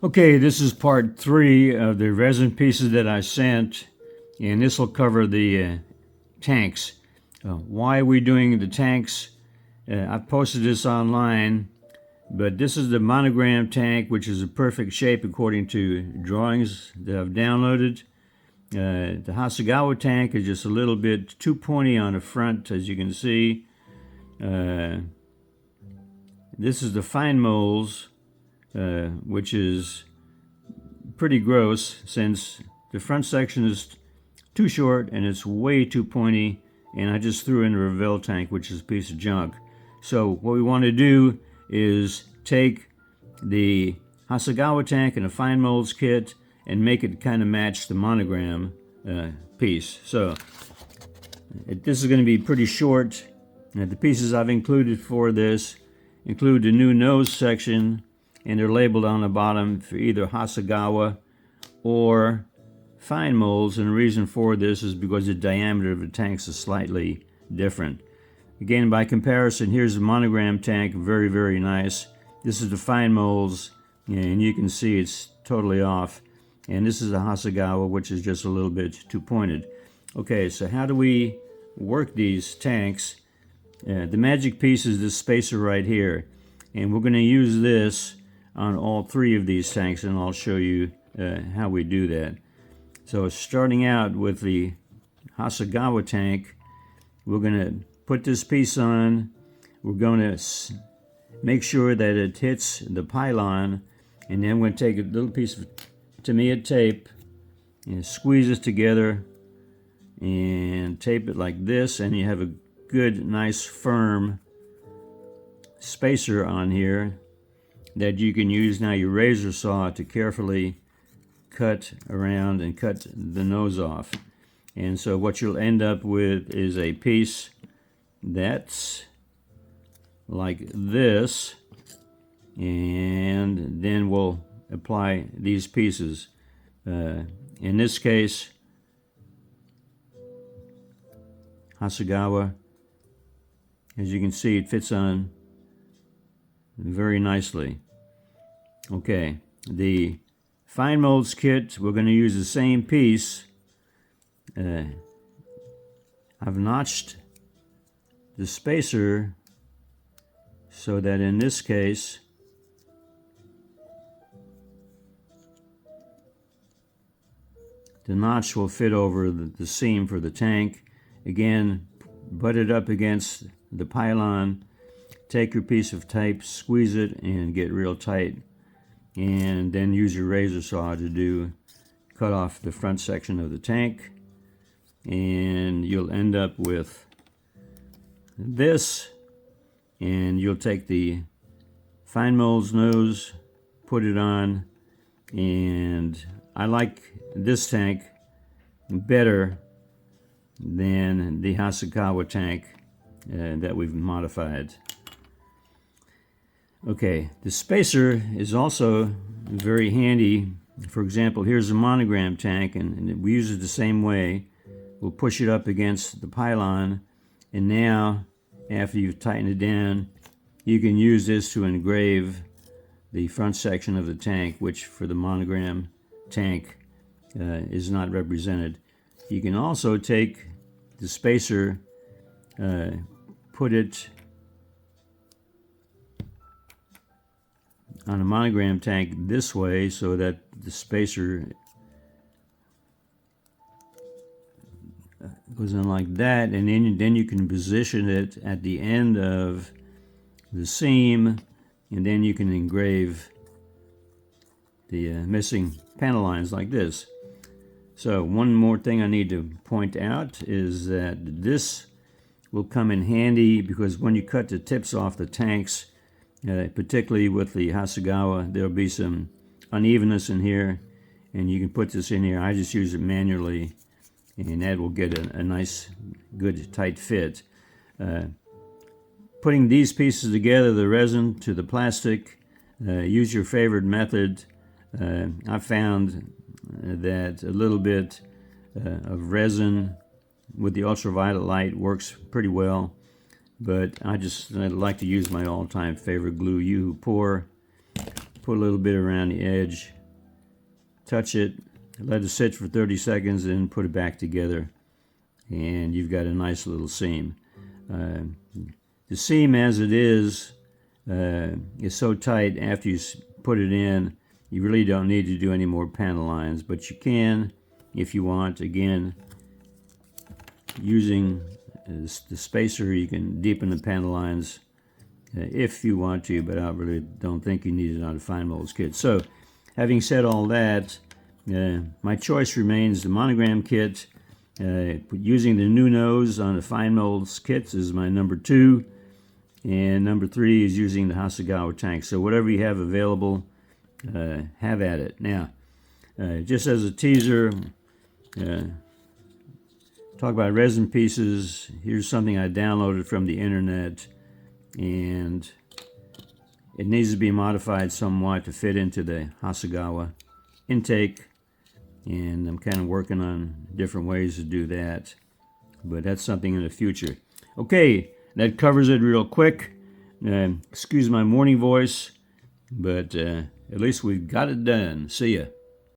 Okay, this is part 3 of the resin pieces that I sent, and this will cover the tanks. Why are we doing the tanks? I've posted this online, but this is the Monogram tank, which is a perfect shape according to drawings that I've downloaded. The Hasegawa tank is just a little bit too pointy on the front, as you can see. This is the fine molds, which is pretty gross since the front section is too short and it's way too pointy, and I just threw in a Revell tank, which is a piece of junk. So what we want to do is take the Hasegawa tank and a fine molds kit and make it kind of match the Monogram piece. So this is going to be pretty short. The pieces I've included for this include the new nose section, and they're labeled on the bottom for either Hasegawa or fine molds, and the reason for this is because the diameter of the tanks is slightly different. Again, by comparison, here's the Monogram tank, very, very nice. This is the fine molds, and you can see it's totally off. And this is the Hasegawa, which is just a little bit too pointed. Okay, so how do we work these tanks? The magic piece is this spacer right here, and we're going to use this on all 3 of these tanks, and I'll show you how we do that. So starting out with the Hasegawa tank, we're going to put this piece on. We're going to make sure that it hits the pylon, and then we're going to take a little piece of Tamiya tape and squeeze it together and tape it like this, and you have a good, nice, firm spacer on here that you can use now your razor saw to carefully cut around and cut the nose off. And so what you'll end up with is a piece that's like this, and then we'll apply these pieces. In this case, Hasegawa, as you can see, it fits on very nicely. Okay, the fine molds kit, we're going to use the same piece. I've notched the spacer so that in this case the notch will fit over the seam for the tank. Again, butt it up against the pylon, take your piece of tape, squeeze it, and get real tight, and then use your razor saw to cut off the front section of the tank, and you'll end up with this. And you'll take the fine molds nose, put it on, and I like this tank better than the Hasegawa tank that we've modified. Okay, the spacer is also very handy. For example, here's a Monogram tank, and we use it the same way. We'll push it up against the pylon, and now after you've tightened it down, you can use this to engrave the front section of the tank, which for the Monogram tank is not represented. You can also take the spacer, put it on a Monogram tank this way so that the spacer goes in like that, and then you can position it at the end of the seam, and then you can engrave the missing panel lines like this. So one more thing I need to point out is that this will come in handy because when you cut the tips off the tanks, particularly with the Hasegawa, there'll be some unevenness in here, and you can put this in here. I just use it manually, and that will get a nice, good, tight fit. Putting these pieces together, the resin to the plastic, use your favorite method. I found that a little bit of resin with the ultraviolet light works pretty well, but I like to use my all-time favorite glue, Pour. put a little bit around the edge, touch it, let it sit for 30 seconds, then put it back together, and you've got a nice little seam. The seam as it is so tight after you put it in, you really don't need to do any more panel lines, but you can if you want. Again, using the spacer, you can deepen the panel lines if you want to, but I really don't think you need it on a fine molds kit. So, having said all that, my choice remains the Monogram kit. Using the new nose on the fine molds kits is my number 2, and number 3 is using the Hasegawa tank. So whatever you have available, have at it. Now, just as a teaser, talk about resin pieces. Here's something I downloaded from the internet, and it needs to be modified somewhat to fit into the Hasegawa intake, and I'm kind of working on different ways to do that, but that's something in the future. Okay, that covers it real quick. Excuse my morning voice, but at least we've got it done. See ya.